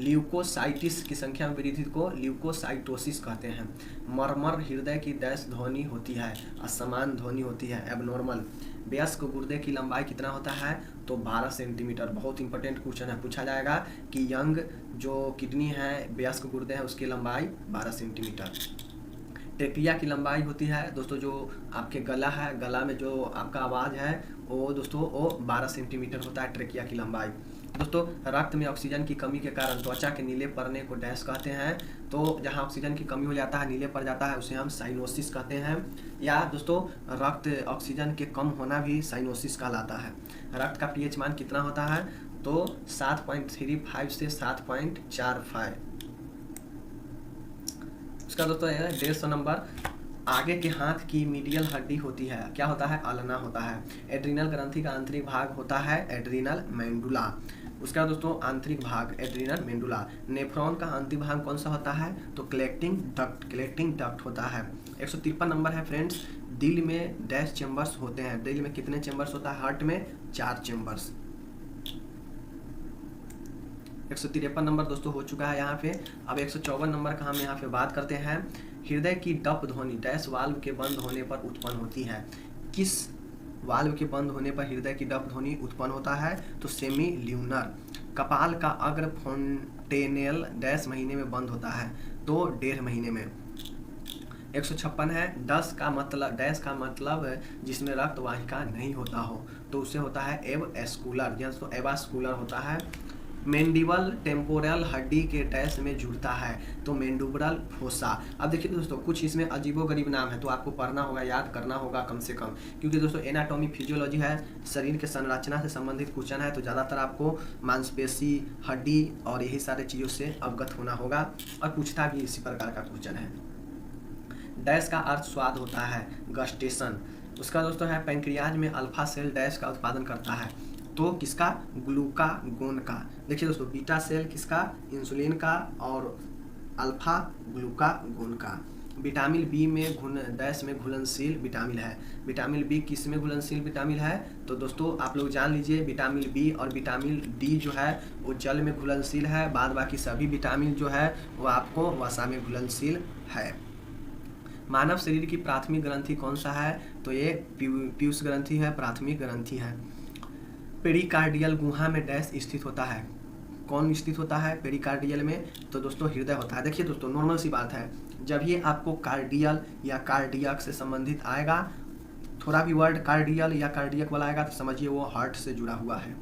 Speaker 1: ल्यूकोसाइटिस की संख्या में वृद्धि को ल्यूकोसाइटोसिस कहते हैं। मरमर हृदय की डैश ध्वनि होती है? असमान ध्वनि होती है, एबनॉर्मल। वयस्क गुर्दे की लंबाई कितना होता है? तो 12 सेंटीमीटर। बहुत इंपॉर्टेंट क्वेश्चन है, पूछा जाएगा कि यंग जो किडनी है, वयस्क गुर्दे हैं, उसकी लंबाई 12 सेंटीमीटर। ट्रेकिया की लंबाई होती है दोस्तों, जो आपके गला है, गला में जो आपका आवाज़ है वो दोस्तों वो 12 सेंटीमीटर होता है ट्रेकिया की लंबाई। दोस्तों रक्त में ऑक्सीजन की कमी के कारण त्वचा के नीले पड़ने को डैश कहते हैं? तो जहां ऑक्सीजन की कमी हो जाता है, नीले पड़ जाता है, उसे हम साइनोसिस कहते हैं। या दोस्तों रक्त ऑक्सीजन के कम होना भी साइनोसिस कहलाता है। रक्त का पीएच मान कितना होता है? तो 7.35 से 7.45। उसका दोस्तों है 150 नंबर। आगे के हाथ की मीडियल हड्डी होती है, क्या होता है? अल्ना होता है। एड्रीनल ग्रंथि का आंतरिक भाग होता है? एड्रीनल मेंडुला। उसका दोस्तों आंतरिक भाग एड्रीनल मेंडुला। नेफ्रॉन का आंतरिक भाग कौन सा होता है? तो कलेक्टिंग डक्ट होता है। 153 नंबर है फ्रेंड्स। दिल में डैश चेम्बर्स होते हैं? दिल में कितने चेम्बर्स होता है? हार्ट में 4 चेम्बर्स। 153 नंबर दोस्तों हो चुका है यहाँ पे। अब 154 नंबर का हम यहाँ पे बात करते हैं। हृदय की डप ध्वनि डैश वाल्व के बंद होने पर उत्पन्न होती है? किस वाल्व के बंद होने पर हृदय की डप ध्वनि उत्पन्न होता है? तो सेमी ल्यूनर। कपाल का अग्र फोंटेनेल डैश महीने में बंद होता है? तो 1.5 महीने में। 156 है, डैश का मतलब जिसमें रक्त वाहिका नहीं होता हो, तो उससे होता है एवस्कुलर, या तो एवास्कुलर होता है। मेंडिबल टेम्पोरल हड्डी के डैश में जुड़ता है? तो मेंडुब्रल फोसा। अब देखिए दोस्तों कुछ इसमें अजीबोगरीब नाम है, तो आपको पढ़ना होगा, याद करना होगा कम से कम, क्योंकि दोस्तों एनाटॉमी फिजियोलॉजी है, शरीर के संरचना से संबंधित क्वेश्चन है, तो ज़्यादातर आपको मांसपेशी, हड्डी और यही सारे चीज़ों से अवगत होना होगा, और पूछता भी इसी प्रकार का क्वेश्चन है। डैश का अर्थ स्वाद होता है? गस्टेशन। उसका दोस्तों है पैंक्रियाज में अल्फा सेल डैश का उत्पादन करता है? तो किसका? ग्लूकागोन का। देखिए दोस्तों बीटा सेल किसका? इंसुलिन का, और अल्फा ग्लूकागोन का। विटामिन बी में डैश में घुलनशील विटामिन है? विटामिन बी किस में घुलनशील विटामिन है? तो दोस्तों आप लोग जान लीजिए, विटामिन बी और विटामिन डी जो है वो जल में घुलनशील है, बाद बाकी सभी विटामिन जो है वो आपको वसा में घुलनशील है। मानव शरीर की प्राथमिक ग्रंथि कौन सा है? तो ये पीयूष ग्रंथि है, प्राथमिक ग्रंथि है। पेरिकार्डियल गुहा में डैश स्थित होता है? कौन स्थित होता है पेरिकार्डियल में? तो दोस्तों हृदय होता है। देखिए दोस्तों नॉर्मल सी बात है, जब ये आपको कार्डियल या कार्डियक से संबंधित आएगा, थोड़ा भी वर्ड कार्डियल या कार्डियक वाला आएगा तो समझिए वो हार्ट से जुड़ा हुआ है।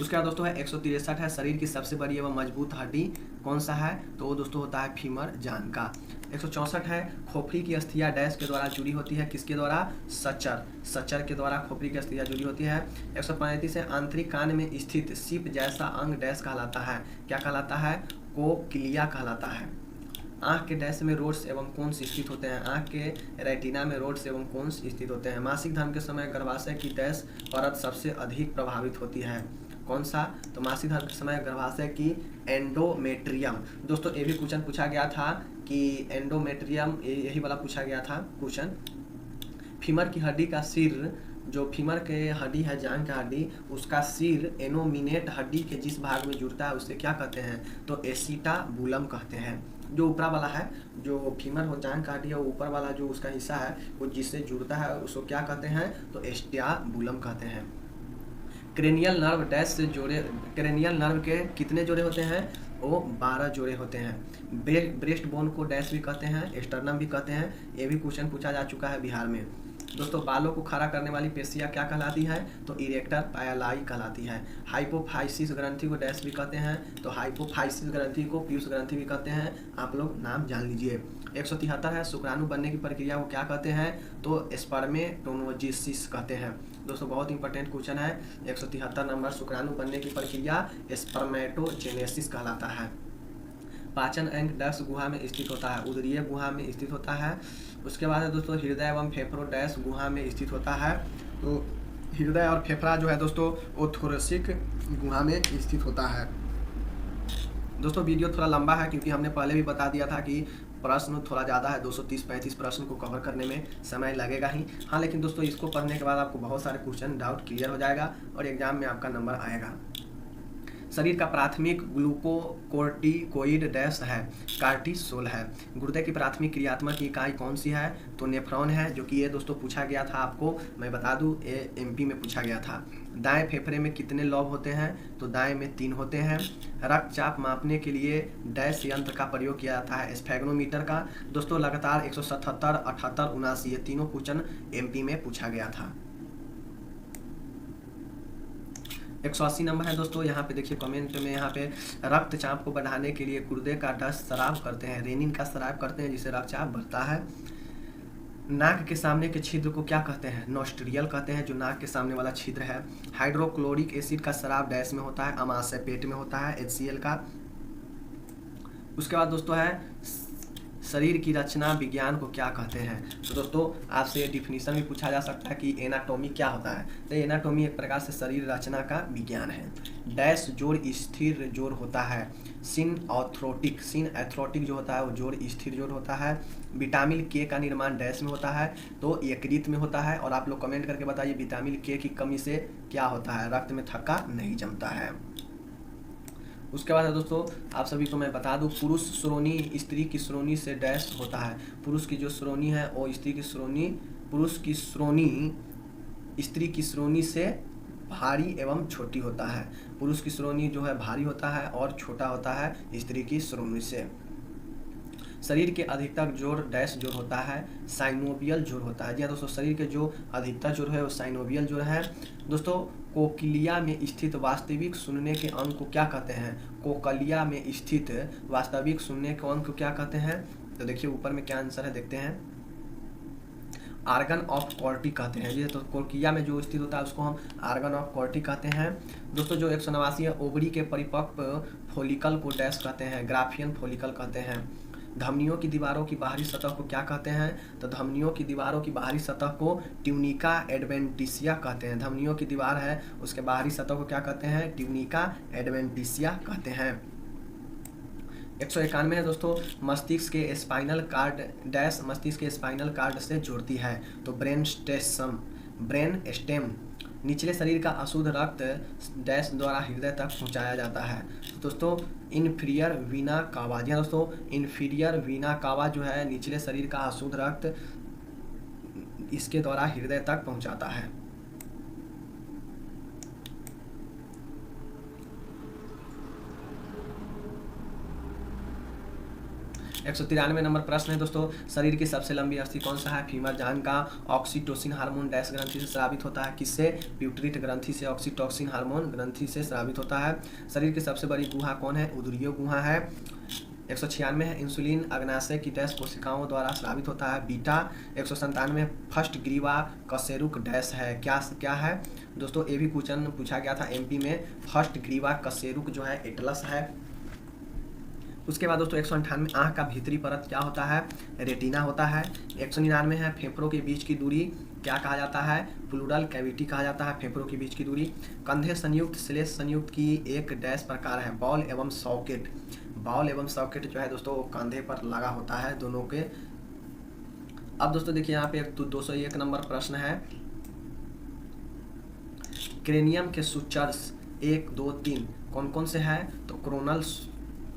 Speaker 1: उसके बाद दोस्तों है 163 है, शरीर की सबसे बड़ी एवं मजबूत हड्डी कौन सा है? तो वो दोस्तों होता है फीमर जान का। 164 है, खोपड़ी की अस्थियां डैश के द्वारा जुड़ी होती है, किसके द्वारा? सचर, सचर के द्वारा खोपड़ी की अस्थियां जुड़ी होती है। 135 है, आंतरिक कान में स्थित सीप जैसा अंग डैश कहलाता है, क्या कहलाता है? कोक्लिया कहलाता है। आँख के डैश में रोड्स एवं कोन्स स्थित होते हैं, आँख के रेटिना में रोड्स एवं कोन्स स्थित होते हैं। मासिक धर्म के समय गर्भाशय की डैश परत सबसे अधिक प्रभावित होती है, कौन सा? तो मासिक धर्म के समय गर्भाशय की एंडोमेट्रियम। दोस्तों ये भी क्वेश्चन पूछा गया था कि एंडोमेट्रियम, यही वाला पूछा गया था क्वेश्चन। फीमर की हड्डी का सिर, जो फीमर के हड्डी है जांघ का हड्डी, उसका सिर एनोमिनेट हड्डी के जिस भाग में जुड़ता है उसे क्या कहते हैं? तो एसिटाबुलम कहते हैं। जो ऊपरा वाला है, जो फीमर हो जांघ का हड्डी है, ऊपर वाला जो उसका हिस्सा है वो जिससे जुड़ता है उसको क्या कहते हैं? तो एस्टियाबुलम कहते हैं। क्रेनियल नर्व डैश से जोड़े, क्रेनियल नर्व के कितने जोड़े होते हैं? वो 12 जोड़े होते हैं। ब्रेस्ट बोन को डैश भी कहते हैं, एस्टर्नम भी कहते हैं, ये भी क्वेश्चन पूछा जा चुका है बिहार में। दोस्तों बालों को खड़ा करने वाली पेशियाँ क्या कहलाती है? तो इरेक्टर पायलाई कहलाती है। हाइपोफाइसिस ग्रंथि को डैश भी कहते हैं, तो हाइपोफाइसिस ग्रंथि को पीयूष ग्रंथि भी कहते हैं, आप लोग नाम जान लीजिए। 173 है, शुक्राणु बनने की प्रक्रिया को क्या कहते हैं? तो स्पर्मेटोनोजिसिस कहते हैं। दोस्तों बहुत इंपॉर्टेंट क्वेश्चन है 173 नंबर, शुक्राणु बनने की प्रक्रिया स्पर्मेटोजेनेसिस कहलाता है। पाचन अंग डैश गुहा में स्थित होता है, उदरीय गुहा में स्थित होता है। उसके बाद है दोस्तों हृदय एवं फेफड़ों डैश गुहा में स्थित होता है, तो हृदय और फेफड़ा जो है दोस्तों वो थोरेसिक गुहा में स्थित होता है। दोस्तों वीडियो थोड़ा लंबा है क्योंकि हमने पहले भी बता दिया था कि प्रश्न थोड़ा ज़्यादा है, 230-35 प्रश्न को कवर करने में समय लगेगा ही। हाँ लेकिन दोस्तों इसको पढ़ने के बाद आपको बहुत सारे क्वेश्चन डाउट क्लियर हो जाएगा और एग्जाम में आपका नंबर आएगा। शरीर का प्राथमिक ग्लूकोकोर्टिकोइड डैश है, कार्टिसोल है। गुर्दे की प्राथमिक क्रियात्मक इकाई कौन सी है? तो नेफ्रॉन है, जो कि ये दोस्तों पूछा गया था आपको, मैं बता दूं ये एमपी में पूछा गया था। दाएं फेफड़े में कितने लोब होते हैं? तो दाएं में 3 होते हैं। रक्तचाप मापने के लिए डैश यंत्र का प्रयोग किया जाता है, स्फेग्नोमीटर का। दोस्तों लगातार 177, 78, 79 ये तीनों क्वेश्चन एमपी में पूछा गया था। 180 नंबर है दोस्तों, यहाँ पे देखिए कमेंट में, यहाँ पे रक्तचाप को बढ़ाने के लिए गुर्दे का डस्ट स्राव करते हैं, रेनिन का स्राव करते हैं जिससे रक्तचाप बढ़ता है। नाक के सामने के छिद्र को क्या कहते हैं? नोस्ट्रियल कहते हैं, जो नाक के सामने वाला छिद्र है। हाइड्रोक्लोरिक एसिड का स्राव डैश में होता है, अमाशय पेट में होता है, HCl का। उसके बाद दोस्तों है शरीर की रचना विज्ञान को क्या कहते हैं? तो दोस्तों आपसे डिफिनीशन भी पूछा जा सकता है कि एनाटॉमी क्या होता है? तो एनाटॉमी एक प्रकार से शरीर रचना का विज्ञान है। डैश जोड़ स्थिर जोड़ होता है, सिन एथ्रोटिक जो होता है वो जोड़ स्थिर जोड़ होता है। विटामिन के का निर्माण डैश में होता है, तो यकृत में होता है। और आप लोग कमेंट करके बताइए विटामिन के की कमी से क्या होता है? रक्त में थक्का नहीं जमता है। उसके बाद है दोस्तों आप सभी को मैं बता दूं, पुरुष श्रोणी स्त्री की श्रोणी से डैश होता है। पुरुष की जो श्रोणी है वो स्त्री की श्रोणी, पुरुष की श्रोणी स्त्री की श्रोणी से भारी एवं छोटी होता है। पुरुष की श्रोणी जो है भारी होता है और छोटा होता है स्त्री की श्रोणी से। शरीर के अधिकतर जोड़ डैश जोड़ होता है, साइनोवियल जोड़ होता है। जी हाँ दोस्तों, शरीर के जो अधिकतर जोड़ है वो साइनोवियल जोड़ है। दोस्तों कोक्लिया में स्थित वास्तविक सुनने के अंग को क्या कहते हैं? कोक्लिया में स्थित वास्तविक सुनने के अंग को क्या कहते हैं? तो देखिए ऊपर में क्या आंसर है, देखते हैं। आर्गन ऑफ कॉर्टी कहते हैं। जी तो कोक्लिया में जो स्थित होता है उसको हम आर्गन ऑफ कॉर्टी कहते हैं। दोस्तों जो 189 है, ओवरी के परिपक्व फोलिकल को डैश कहते हैं, ग्राफियन फोलिकल कहते हैं। धमनियों की दीवारों की बाहरी सतह को क्या कहते हैं? तो धमनियों की दीवारों की बाहरी सतह को ट्यूनिका एडवेंटिसिया कहते हैं। धमनियों की दीवार है उसके बाहरी सतह को क्या कहते हैं? ट्यूनिका एडवेंटिसिया कहते हैं। 191 है दोस्तों, मस्तिष्क के स्पाइनल कार्ड डैश मस्तिष्क के स्पाइनल कार्ड से जोड़ती है, तो ब्रेन स्टेम। निचले शरीर का अशुद्ध रक्त डैश द्वारा हृदय तक पहुंचाया जाता है। तो दोस्तों इन्फीरियर वीना कावा, जी हाँ दोस्तों, इन्फीरियर वीना कावा जो है निचले शरीर का अशुद्ध रक्त इसके द्वारा हृदय तक पहुंचाता है। 193 नंबर प्रश्न है दोस्तों, शरीर की सबसे लंबी अस्थि कौन सा है? फीमर। जांघ का ऑक्सीटोसिन हार्मोन डैश ग्रंथि से स्रावित होता है? किससे? प्यूटरिट ग्रंथि से ऑक्सीटोसिन हार्मोन ग्रंथि से स्रावित होता है। शरीर की सबसे बड़ी गुहा कौन है? उदरीय गुहा है। 196 है, इंसुलिन अग्नाशय की डैश कोशिकाओं द्वारा स्रावित होता है? बीटा। 197 फर्स्ट ग्रीवा कशेरुक डैश है? क्या है दोस्तों? ये भी क्वेश्चन पूछा गया था एमपी में। फर्स्ट ग्रीवा कशेरुक जो है एटलस है। उसके बाद दोस्तों 198 आँख का भीतरी परत क्या होता है? रेटिना होता है। 199 है, फेफड़ों के बीच की दूरी क्या कहा जाता है? प्लूरल कैविटी कहा जाता है फेफड़ों के बीच की दूरी। कंधे संयुक्त श्लेष संयुक्त की एक डैश प्रकार है? बॉल एवं सॉकेट। बॉल एवं सॉकेट जो है दोस्तों कंधे पर लगा होता है दोनों के। अब दोस्तों देखिए यहाँ पे 201 नंबर प्रश्न है, क्रेनियम के सूचर्स 1, 2, 3 कौन कौन से हैं? तो क्रोनल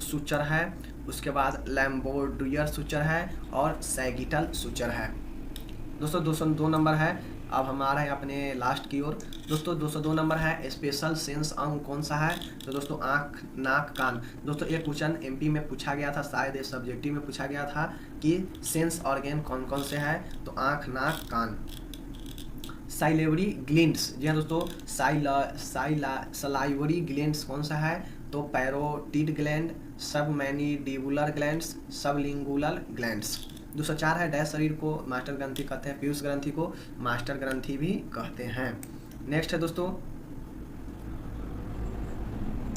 Speaker 1: सूचर है, उसके बाद लैम्बोर्डियर सूचर है और सैगिटल सूचर है। दोस्तों 202 नंबर है। अब हमारा है अपने लास्ट की ओर। दोस्तों 202 नंबर है, स्पेशल सेंस अंग कौन सा है? तो दोस्तों आँख, नाक, कान। दोस्तों एक क्वेश्चन एमपी में पूछा गया था, शायद ये सब्जेक्टिव में पूछा गया था कि सेंस ऑर्गेन कौन कौन से हैं? तो आँख, नाक, कान। साइलेवरी ग्लैंड्स, जी हाँ दोस्तों, सलाइवरी ग्लैंड्स कौन सा है? तो पैरोटिड ग्लैंड, सब मैनिडिबुलर ग्लैंड्स, सब लिंगुलर ग्लैंड्स। 204 है, डैश शरीर को मास्टर ग्रंथि कहते हैं? पीयूष ग्रंथि को मास्टर ग्रंथि भी कहते हैं। नेक्स्ट है दोस्तों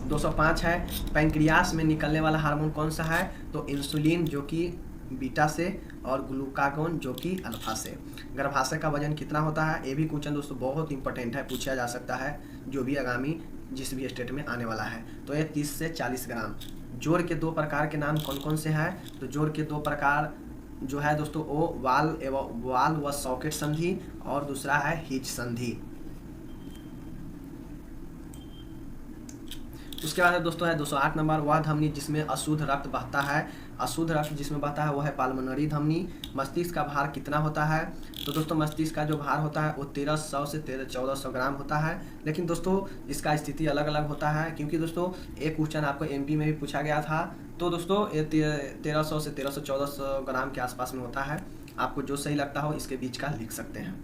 Speaker 1: 205 है, पैंक्रियास में निकलने वाला हार्मोन कौन सा है? तो इंसुलिन जो कि बीटा से और ग्लूकागोन जो कि अल्फा से। गर्भाशय का वजन कितना होता है? ये भी क्वेश्चन दोस्तों बहुत इंपॉर्टेंट है, पूछा जा सकता है जो भी आगामी जिस भी स्टेट में आने वाला है। तो ये 30 से 40 ग्राम। जोड़ के 2 प्रकार के नाम कौन कौन से हैं? तो जोड़ के 2 प्रकार जो है दोस्तों वो वाल व सॉकेट संधि और दूसरा है हिज संधि। उसके बाद दोस्तों है 208 नंबर, वह धमनी जिसमें अशुद्ध रक्त बहता है? अशुद्ध रक्त जिसमें बहता है वो है पाल्मोनरी धमनी। मस्तिष्क का भार कितना होता है? तो दोस्तों मस्तिष्क का जो भार होता है वो 1300 से 1400 ग्राम होता है। लेकिन दोस्तों इसका स्थिति अलग अलग होता है, क्योंकि दोस्तों एक क्वेश्चन आपको एमपी में भी पूछा गया था। तो दोस्तों ये 1300 से 1400 ग्राम के आसपास में होता है। आपको जो सही लगता हो इसके बीच का लिख सकते हैं।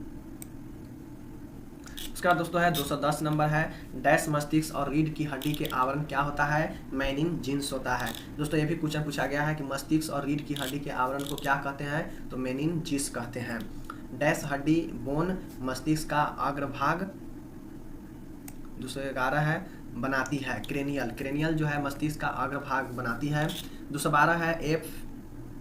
Speaker 1: उसके बाद दोस्तों है 210 नंबर है, डैश मस्तिष्क और रीढ़ की हड्डी के आवरण क्या होता है? मेनिनजिस होता है। दोस्तों ये भी क्वेश्चन पूछा गया है कि मस्तिष्क और रीढ़ की हड्डी के आवरण को क्या कहते हैं? तो मेनिनजिस कहते हैं। डैश हड्डी बोन मस्तिष्क का अग्रभाग 211 है बनाती है? क्रेनियल। क्रेनियल जो है मस्तिष्क का अग्रभाग बनाती है। 212 है,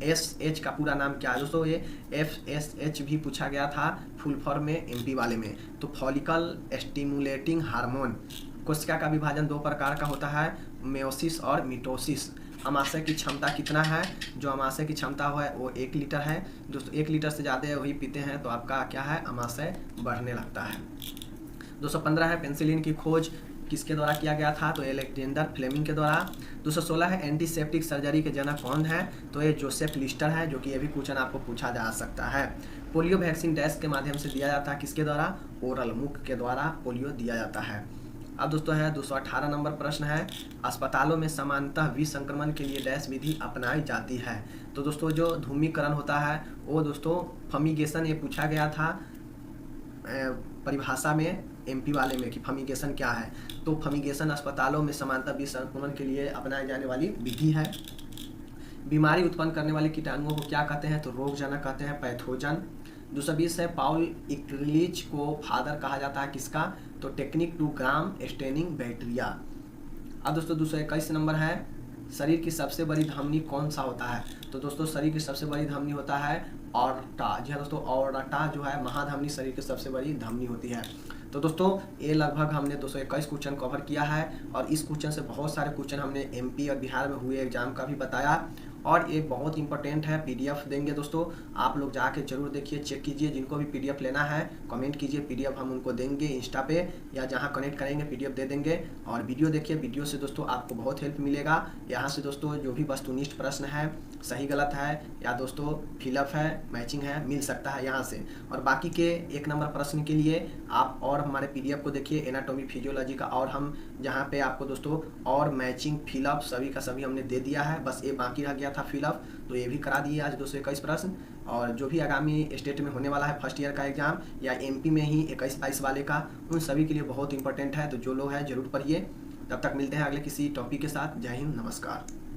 Speaker 1: FSH का पूरा नाम क्या है? दोस्तों ये FSH भी पूछा गया था फुल फॉर्म में एमपी वाले में। तो फॉलिकल स्टिमुलेटिंग हार्मोन। कोशिका का विभाजन 2 प्रकार का होता है, मेयोसिस और मिटोसिस। अमाशय की क्षमता कितना है? जो अमाशय की क्षमता है वो 1 लीटर है। दोस्तों 1 लीटर से ज़्यादा वही पीते हैं तो आपका क्या है? अमाशय बढ़ने लगता है। 215 है, पेंसिलिन की खोज किसके द्वारा किया गया था? तो एलेक्जेंडर फ्लेमिंग के द्वारा। 216 है, एंटीसेप्टिक सर्जरी के जनक कौन है? तो ये जोसेफ लिस्टर है, जो कि ये भी क्वेश्चन आपको पूछा जा सकता है। पोलियो वैक्सीन डैश के माध्यम से दिया जाता है? किसके द्वारा? ओरल, मुख के द्वारा पोलियो दिया जाता है। अब दोस्तों है 218 नंबर प्रश्न है, अस्पतालों में सामान्यतः विसंक्रमण के लिए डैश विधि अपनाई जाती है? तो दोस्तों जो धूम्रीकरण होता है वो दोस्तों फमीगेशन, ये पूछा गया था परिभाषा में एमपी वाले में कि फमीगेशन क्या है? तो फमीगेशन अस्पतालों में सामान्यतः विसंक्रमण के लिए अपनाई जाने वाली विधि है। बीमारी उत्पन्न करने वाले कीटाणुओं को क्या कहते हैं? तो रोगजनक कहते हैं, पैथोजन। 220 है, पाउल इक्लिच को फादर कहा जाता है? किसका? तो technique to Gram staining bacteria. अब दोस्तों 221 नंबर है, शरीर की सबसे बड़ी धमनी कौन सा होता है? तो दोस्तों शरीर की सबसे बड़ी धमनी होता है ऑर्टा। जी हाँ दोस्तों, ऑर्टा जो है महाधमनी शरीर की सबसे बड़ी धमनी होती है। तो दोस्तों ये लगभग हमने 221 क्वेश्चन कवर किया है और इस क्वेश्चन से बहुत सारे क्वेश्चन हमने एमपी और बिहार में हुए एग्जाम का भी बताया। और एक बहुत इंपॉर्टेंट है, पीडीएफ देंगे दोस्तों, आप लोग जाके जरूर देखिए, चेक कीजिए। जिनको भी पीडीएफ लेना है कमेंट कीजिए, पीडीएफ हम उनको देंगे इंस्टा पे या जहां कनेक्ट करेंगे पीडीएफ दे देंगे। और वीडियो देखिए, वीडियो से दोस्तों आपको बहुत हेल्प मिलेगा। यहाँ से दोस्तों जो भी वस्तुनिष्ठ प्रश्न है, सही गलत है या दोस्तों फिलअप है, मैचिंग है, मिल सकता है यहाँ से। और बाकी के 1 नंबर प्रश्न के लिए आप और हमारे पीडीएफ को देखिए, एनाटॉमी फिजियोलॉजी का, और हम जहाँ पे आपको दोस्तों और मैचिंग फिलअप सभी का सभी हमने दे दिया है। बस ये बाकी रह गया गया था फिलअप, तो ये भी करा दिए आज 221 प्रश्न। और जो भी आगामी स्टेट में होने वाला है फर्स्ट ईयर का एग्जाम या एमपी में ही 21-22 वाले का, उन सभी के लिए बहुत इंपॉर्टेंट है। तो जो लोग हैं जरूर पढ़िए। तब तक मिलते हैं अगले किसी टॉपिक के साथ। जय हिंद, नमस्कार।